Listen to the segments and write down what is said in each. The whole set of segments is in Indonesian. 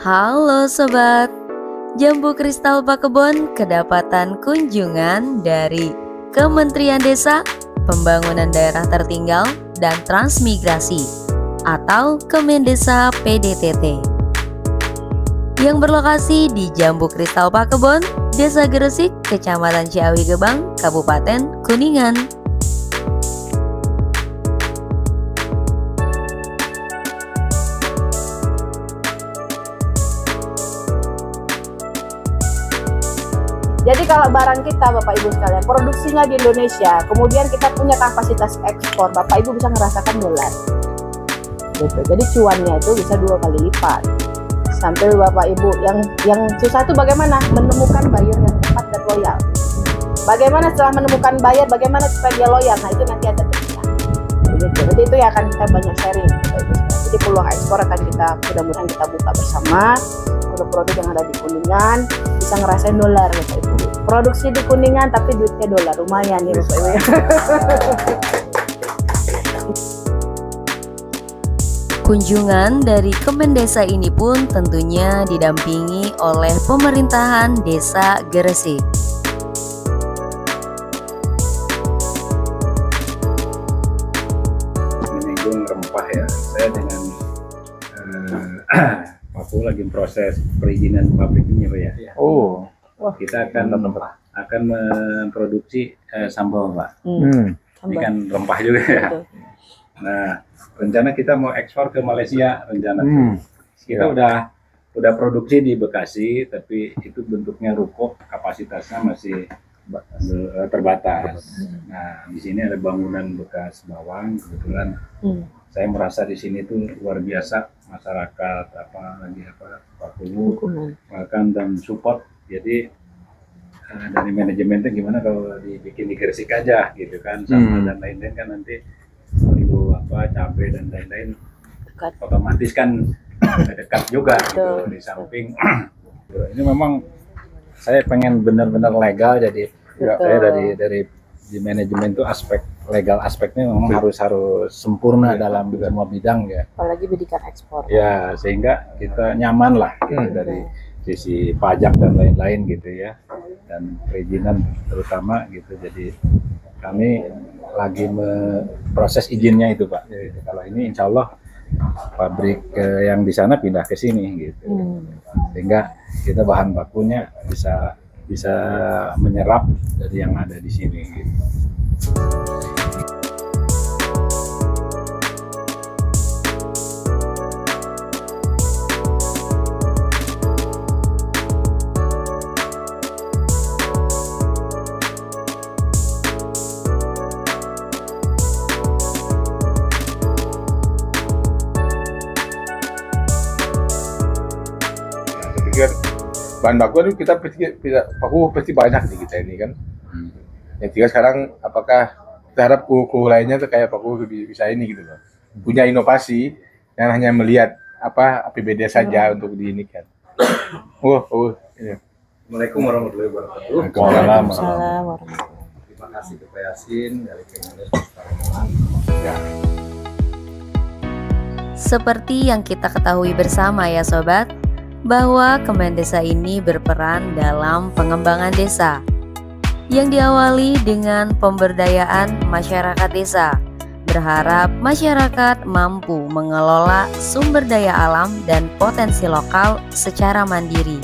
Halo sobat, Jambu Kristal Pakebon kedapatan kunjungan dari Kementerian Desa, Pembangunan Daerah Tertinggal, dan Transmigrasi atau Kemendesa PDTT yang berlokasi di Jambu Kristal Pakebon, Desa Gresik, Kecamatan Ciawi Gebang, Kabupaten Kuningan. Jadi kalau barang kita Bapak Ibu sekalian produksinya di Indonesia, kemudian kita punya kapasitas ekspor, Bapak Ibu bisa merasakan dolar. Gitu. Jadi cuannya itu bisa 2 kali lipat. Sampai Bapak Ibu yang susah itu bagaimana menemukan buyer yang tepat dan loyal. Bagaimana setelah menemukan buyer, bagaimana supaya dia loyal? Nah itu nanti ada tipsnya. Begitu. Jadi itu yang akan kita banyak sharing, Bapak Ibu. Jadi peluang ekspor akan kita mudah-mudahan kita buka bersama. Produk-produk yang ada di Kuningan bisa ngerasain dolar, Bapak Ibu. Produksi di Kuningan tapi duitnya dolar, lumayan nih Bapak Ibu. Kunjungan dari Kemendesa ini pun tentunya didampingi oleh pemerintahan Desa Gresik. Menyinggung rempah ya, saya dengan aku lagi proses perizinan pabrik ini Pak ya. Oh, Kita akan memproduksi sambal Pak. Ini kan rempah juga ya. Nah, rencana kita mau ekspor ke Malaysia rencana. Kita udah produksi di Bekasi, tapi itu bentuknya ruko, kapasitasnya masih terbatas. Nah, di sini ada bangunan bekas bawang, kebetulan saya merasa di sini tuh luar biasa masyarakat Pakuwu makan dan support. Jadi dari manajemennya gimana kalau dibikin di Gresik aja gitu kan, sama dan lain-lain kan nanti perlu cabai dan lain-lain otomatis kan dekat juga gitu di samping. Ini memang saya pengen benar-benar legal, jadi saya dari di manajemen itu aspek legal aspeknya memang harus sempurna dalam semua bidang ya. Apalagi bidikan ekspor. Ya, sehingga kita nyaman lah gitu, dari sisi pajak dan lain-lain gitu ya. Dan perizinan terutama gitu. Jadi kami lagi proses izinnya itu Pak. Jadi, kalau ini insya Allah pabrik yang di sana pindah ke sini gitu. Sehingga kita bahan bakunya bisa menyerap dari yang ada di sini gitu. bahan baku itu kita pasti banyak di kita ini kan. Yang tinggal sekarang apakah kita harap kuku lainnya tuh kayak Pakuwu bisa ini gitu loh. Punya inovasi yang hanya melihat APBD saja untuk di ini kan. Ini. Assalamualaikum warahmatullahi wabarakatuh. Waalaikumsalam. Terima kasih Pak Yasin dari Kemendesa. Ya. Seperti yang kita ketahui bersama ya sobat, bahwa Kemendesa ini berperan dalam pengembangan desa yang diawali dengan pemberdayaan masyarakat desa, berharap masyarakat mampu mengelola sumber daya alam dan potensi lokal secara mandiri,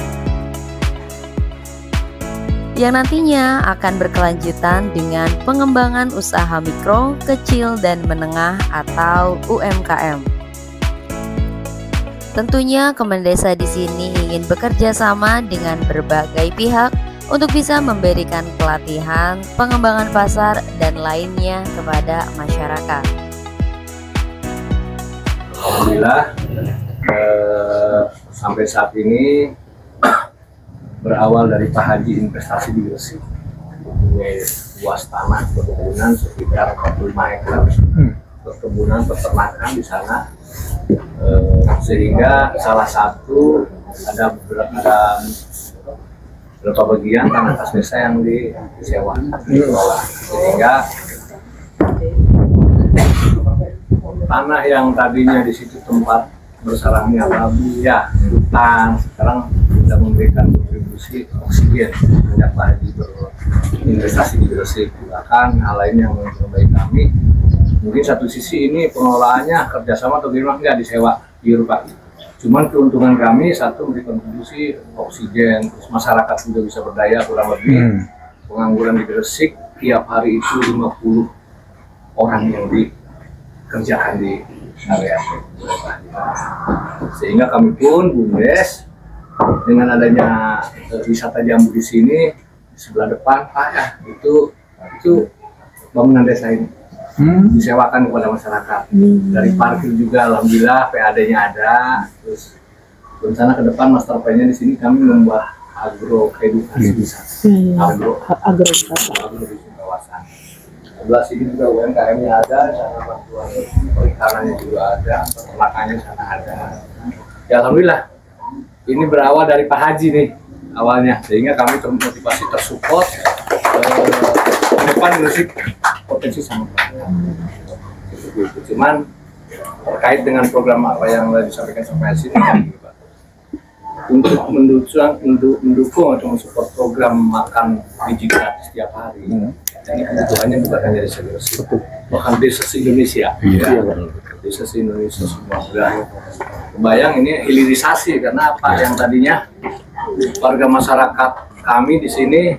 yang nantinya akan berkelanjutan dengan pengembangan usaha mikro, kecil, dan menengah atau UMKM. Tentunya Kemendesa di sini ingin bekerja sama dengan berbagai pihak untuk bisa memberikan pelatihan, pengembangan pasar, dan lainnya kepada masyarakat. Alhamdulillah sampai saat ini berawal dari Pak Haji investasi di Gresik, mempunyai luas tanah perkebunan sekitar 45 hektar, perkebunan peternakan di sana. Sehingga salah satu ada beberapa bagian tanah kas desa yang disewa, dikelola, sehingga tanah yang tadinya di situ tempat bersarangnya labu ya hutan, sekarang sudah memberikan kontribusi oksigen sejak Pak Haji berinvestasi di Gresik. Bahkan hal lain yang memperbaiki kami, mungkin satu sisi ini pengelolaannya kerjasama atau gimana, nggak disewa biru Pak. Cuman keuntungan kami satu memberi kontribusi oksigen, terus masyarakat juga bisa berdaya kurang lebih. Pengangguran di Gresik tiap hari itu 50 orang yang dikerjakan di area sehingga kami pun BUMDes dengan adanya wisata jambu di sini di sebelah depan Pak ya itu bangunan desa ini disewakan kepada masyarakat. Dari parkir juga alhamdulillah PAD-nya ada. Terus rencana ke depan master plan-nya di sini kami membuat agro edukasi wisata. Agro di kawasan. Sebelah sini juga UMKM-nya ada, sana bantuan perikanannya juga ada, peternakannya sana ada. Ya alhamdulillah. Ini berawal dari Pak Haji nih awalnya, sehingga kami termotivasi tersupport ke depan Gresik potensi sangat banyak. Cuman terkait dengan program apa yang disampaikan sampai sini, untuk mendukung atau mensupport program makan biji gratis setiap hari. Ini kebutuhannya bukan hanya desa Gresik, bahkan desa se-Indonesia. Desa se-Indonesia semua sudah kebayang ini hilirisasi karena apa yang tadinya warga masyarakat kami di sini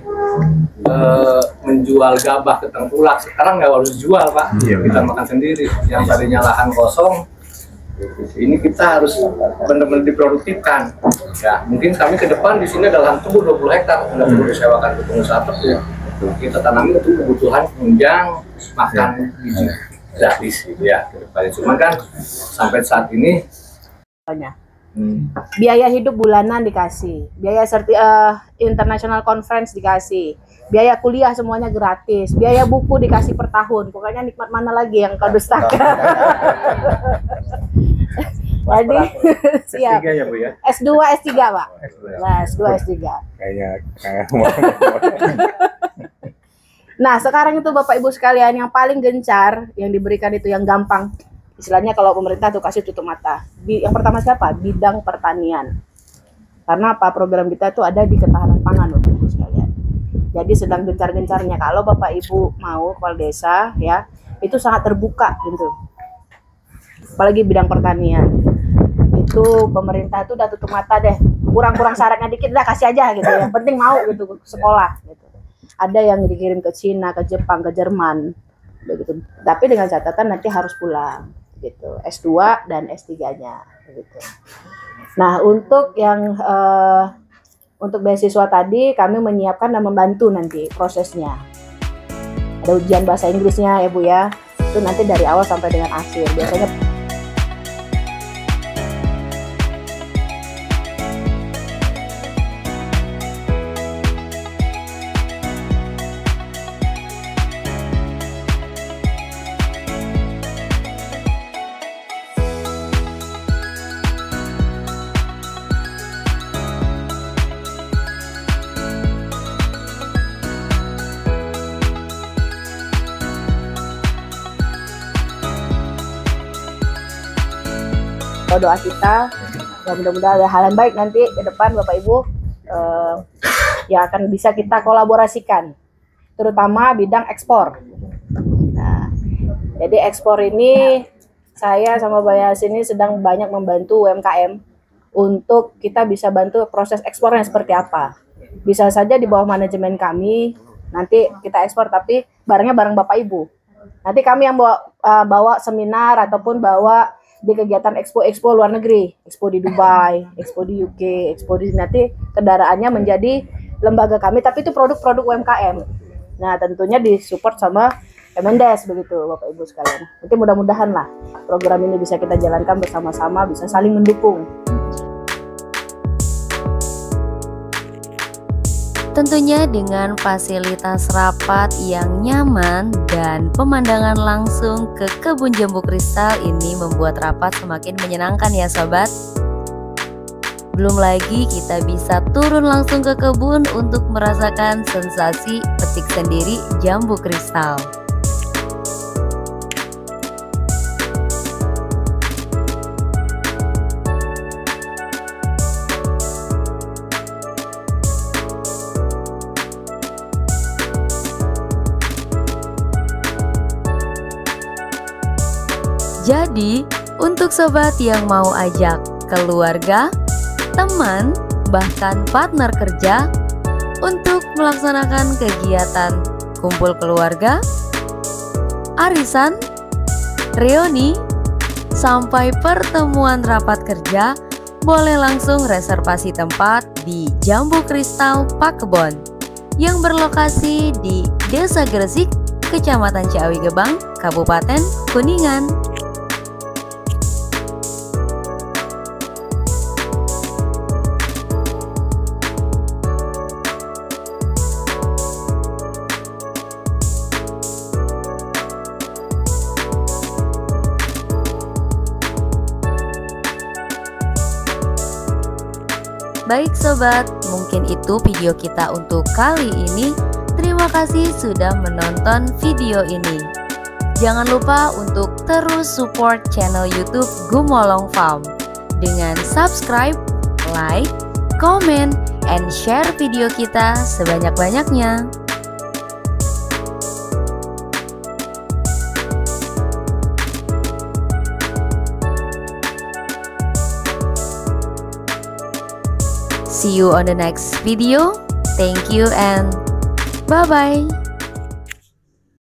menjual gabah ke tengkulak, sekarang nggak harus jual Pak, kita makan sendiri. Yang tadinya lahan kosong, ini kita harus benar-benar diproduktifkan. Ya, mungkin kami ke depan di sini ada lahan tumbuh 20 hektar, nggak perlu disewakan ke pengusaha ya. Kita tanami untuk kebutuhan penunjang makan biji gratis ya ke depannya. Cuman kan sampai saat ini biaya hidup bulanan dikasih, biaya international conference dikasih, biaya kuliah semuanya gratis, biaya buku dikasih per tahun. Pokoknya nikmat mana lagi yang kau dustakan? Jadi siap. S3 ya Bu ya? S2, S3 Pak. Nah, S2, S3. Kayak Nah, sekarang itu Bapak Ibu sekalian yang paling gencar yang diberikan itu yang gampang. Istilahnya kalau pemerintah tuh kasih tutup mata. Yang pertama siapa? Bidang pertanian. Karena apa? Program kita itu ada di ketahanan pangan Bapak Ibu sekalian. Jadi sedang gencar-gencarnya kalau Bapak Ibu mau kepala desa ya, itu sangat terbuka gitu. Apalagi bidang pertanian. Itu pemerintah itu udah tutup mata deh. Kurang-kurang syaratnya dikit dah kasih aja gitu. Yang penting mau gitu sekolah gitu. Ada yang dikirim ke Cina, ke Jepang, ke Jerman begitu. Tapi dengan catatan nanti harus pulang gitu. S2 dan S3-nya gitu. Nah, untuk yang untuk beasiswa tadi kami menyiapkan dan membantu nanti prosesnya. Ada ujian bahasa Inggrisnya ya Bu ya. Itu nanti dari awal sampai dengan akhir. Biasanya doa kita ya mudah-mudahan ada hal yang baik nanti ke depan Bapak Ibu yang akan bisa kita kolaborasikan terutama bidang ekspor. Nah, jadi ekspor ini saya sama Mbak Yasin ini sedang banyak membantu UMKM untuk kita bisa bantu proses ekspornya seperti apa. Bisa saja di bawah manajemen kami nanti kita ekspor tapi barangnya barang Bapak Ibu. Nanti kami yang bawa seminar ataupun bawa di kegiatan expo luar negeri, expo di Dubai, expo di UK, expo di nanti kendaraannya menjadi lembaga kami, tapi itu produk-produk UMKM. Nah, tentunya disupport sama Kemendes begitu, Bapak Ibu sekalian. Nanti mudah-mudahan lah program ini bisa kita jalankan bersama-sama, bisa saling mendukung. Tentunya dengan fasilitas rapat yang nyaman dan pemandangan langsung ke kebun jambu kristal ini membuat rapat semakin menyenangkan ya sobat. Belum lagi kita bisa turun langsung ke kebun untuk merasakan sensasi petik sendiri jambu kristal. Jadi, untuk sobat yang mau ajak keluarga, teman, bahkan partner kerja untuk melaksanakan kegiatan kumpul keluarga, arisan, reuni, sampai pertemuan rapat kerja, boleh langsung reservasi tempat di Jambu Kristal Pakebon yang berlokasi di Desa Gresik, Kecamatan Ciawi Gebang, Kabupaten Kuningan. Baik sobat, mungkin itu video kita untuk kali ini. Terima kasih sudah menonton video ini. Jangan lupa untuk terus support channel YouTube Gumolong Farm dengan subscribe, like, comment, and share video kita sebanyak-banyaknya. See you on the next video. Thank you and bye-bye.